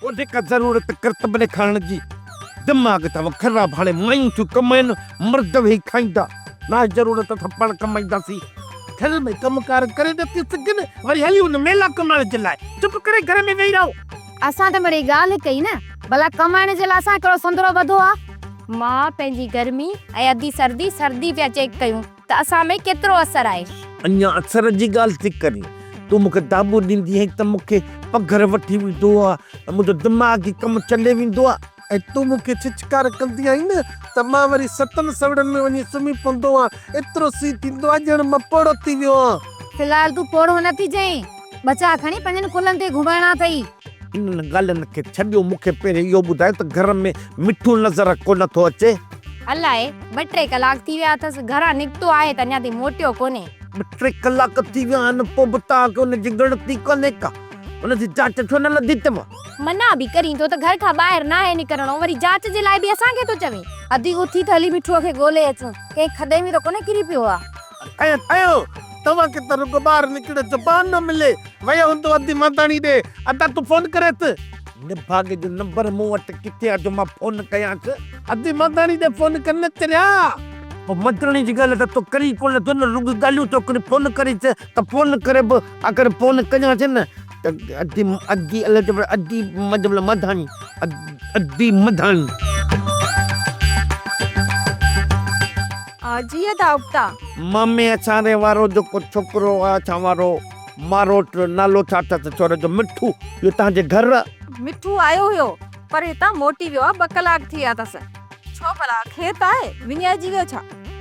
ओॾे का ज़रूरत करतब ॾेखारण जी दिमाग़ अथव ख़राब। हाणे मायूं थियूं कमाइनि, मर्द वेही खाईंदा, ना ज़रूरत त पाण कमाईंदासीं। घर में कमकार करे नथी सघनि, वरी हली हुन मेला कमाइण जे लाइ। चुप करे घर में वेही रहो। असां त वरी ॻाल्हि कई न, भला कमाइण जे लाइ असां कहिड़ो संदरो वधो आ। मां पंहिंजी गर्मी ऐं अधी सर्दी पिया चेक कयूं त असां में केतिरो असर आहे। अञा असर जी ॻाल्हि थी करी, तूं मूंखे दाबो ॾींदी आहीं त मूंखे पघर वठी वेंदो आहे, मुंहिंजो दिमाग़ ई कमु चले वेंदो आहे। ऐं तूं मूंखे छिछकार कंदी आहीं न त मां वरी सतनि सवड़नि में वञी सुम्ही पवंदो आहियां। एतिरो सी थींदो आहे ॼण मां पोड़ो थी वियो आहियां। फिलहाल तूं पोड़ो नथी चईं, बचा खणी पंहिंजनि कुलनि ते घुमाइणा अथई। इन ॻाल्हियुनि खे छॾियो, मूंखे पहिरियों इहो ॿुधाए त घर में मिठू नज़र कोन थो अचे। अलाए 2-3 कलाक थी विया अथसि, घरां निकितो आहे त अञा ताईं मोटियो कोन्हे। 2-3 कलाक थी विया आहिनि, पोइ बि तव्हांखे हुनजी ॻणती कोन्हे का? हुनजी जांच छो न लधी अथव? मना बि करीं थो त घर खां ॿाहिरि न आहे निकिरणो, वरी जांच जे लाइ बि असांखे थो चवे। अधी उथी त हली मिठूअ खे ॻोल्हे अचूं, कंहिं खॾे में त कोन्हे किरी पियो आहे। आयो तव्हांखे त रुॻो ॿाहिरि निकिरे ज़बान न मिले। वियो हूंदो अधी मदाणी ॾे, अदा तूं फोन करेसि। निभागे जो नंबर मूं वटि किथे आहे जो मां फोन कयांसि? अधी मदाणी ॾे फोन कनि चरिया। पोइ मदाणी जी ॻाल्हि त तूं करी कोन थो न, रुॻो ॻाल्हियूं थो करे। फोन करीस त फोन करे बि अगरि फोन कयांसि न त अधी मदाणी अधी मदाणी। जीअं दावता मामे असांजे वारो जेको छोकिरो आहे असां वारो मारोट, नालो छा अथसि छोरे जो? मिठू। इहो तव्हांजे घर? मिठू आयो हुयो पर हितां मोटी वियो आहे। 2 कलाक थी विया अथसि। छो भला खेत आहे, विञाइजी वियो छा?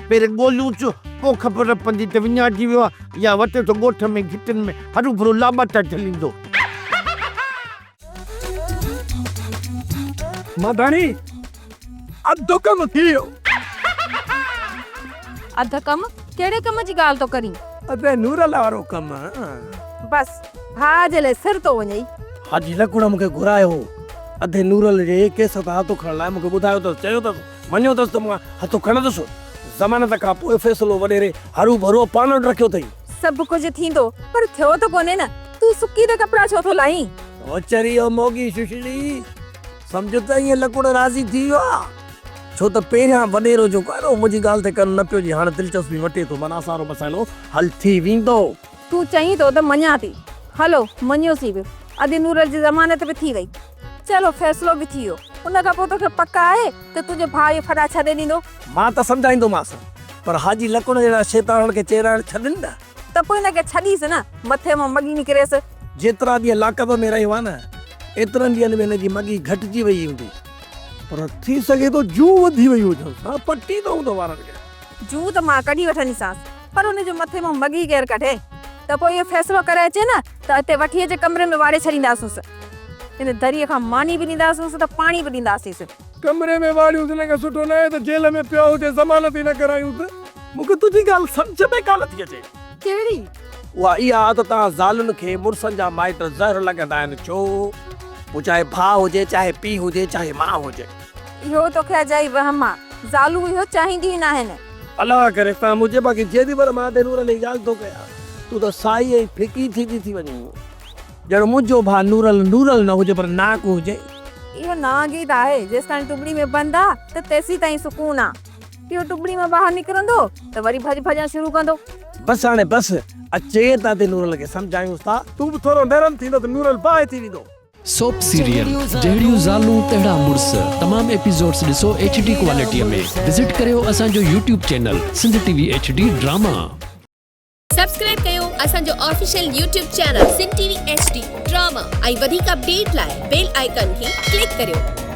पहिरियों ॻोल्हियूं पोइ ख़बर पवंदी त विञाइजी वियो आहे या वटे थो ॻोठ में घिटिन में हरू भरू लाॿाटा झलींदो। मदाणी अधु कमु थी वियो। अध कम? कहिड़े कम जी ॻाल्हि तो करीं? अबे नूरल वारो कमु। बस भाउ जे लाइ सिर तो वञे। हाजी लकुड़ मूंखे घुरायो हो अधे नूरल जे केस खां हथो खणण लाइ। मूंखे ॿुधायो अथसि, चयो अथसि मञियो अथसि त मां हथो खणंदुसि। ज़मानत खां पोइ फ़ैसिलो वॾेरे हरू भरू पाण वटि रखियो अथई। सभु कुझु थींदो पर थियो त कोन्हे न। तूं सुकी त कपिड़ा छो थो लाहीं? ओ चरी ओ मोगी सुशली, सम्झ त ईअं लकुड़ राज़ी थी वियो आहे। छो त पहिरियां वॾेरो जो कारो मुंहिंजी ॻाल्हि ते कनि न पियो जी, हाणे दिलचस्पी वठे थो, माना असांजो मसाइलो हल थी वेंदो। तूं चईं थो त मञा थी। हलो मञियोसीं बि, अधे नूरल जी ज़मानत बि थी वई। चलो फ़ैसिलो बि थी वियो। उन खां पोइ तोखे पक आहे त तुंहिंजो भाउ फड़ा छॾे ॾींदो? मां त सम्झाईंदोमांसि, पर हाजी लकुड़ जहिड़ा शैतान खे चेराइण छॾनि न त पोइ हिनखे छॾीसि न, मथे मां मगी निकिरेसि। जेतिरा ॾींहं लाकब में रहियो आहे न, एतिरनि ॾींहंनि में हिनजी मगी घटिजी वई हूंदी। पर थी सघे थो जू वधी वई हुजे। हा पटी त हूंदो वारनि खे। जू त मां कढी वठंदीसांसि, पर हुनजे मथे मां मगी केरु कढे? त पोइ इहो फ़ैसिलो करे अचे न त हिते वठी अचे, कमरे में वाड़े छॾींदासींसि। हिन दरीअ खां मानी बि ॾींदासींसि त पाणी बि ॾींदासींसि। कमरे में वाड़ियूं हिन खां सुठो न आहे त जेल में पियो हुजे, ज़मानत ई न करायूं त। मूंखे तुंहिंजी ॻाल्हि सम्झ में कान थी अचे। कहिड़ी? उहा इहा आहे त तव्हां ज़ालुनि खे मुड़ुसनि जा माइट ज़हर लॻंदा आहिनि। छो? पोइ चाहे भाउ हुजे, चाहे पीउ हुजे, चाहे माउ हुजे। इहो तोखे अजाई वहम आहे। ज़ालूं इहो चाहींदियूं न आहिनि। अलाह करे तव्हां मुंहिंजे बाक़ी जेॾी महिल मां अधे नूरल जी ॻाल्हि थो कयां, तूं त साई ऐं फिकी थी वञे। ॼण मुंहिंजो भाउ नूरल न हुजे पर नाक हुजे। इहो नागीत आहे। जेसि ताईं टुबड़ी में बंदि आहे त तेसी ताईं सुकून आहे। इहो टुबड़ी में ॿाहिरि निकिरंदो त वरी भॼण शुरू कंदो। बसि हाणे बसि अचे त अधे नूरल खे सम्झायूंसि था। तूं बि थोरो नरम थींदो त नूरल बाहि थी वेंदो। सोप सीरियल जहिड़ियूं ज़ालूं तहिड़ा मुड़ुस तमाम एपिसोड्स ॾिसो HD क्वालिटीअ में। विज़िट करियो असांजो YouTube channel Sindh TV HD drama. Subscribe कयो असांजो official YouTube channel Sindh TV HD drama ऐं वधीक अपडेट लाइ बेल आइकन खे क्लिक करियो।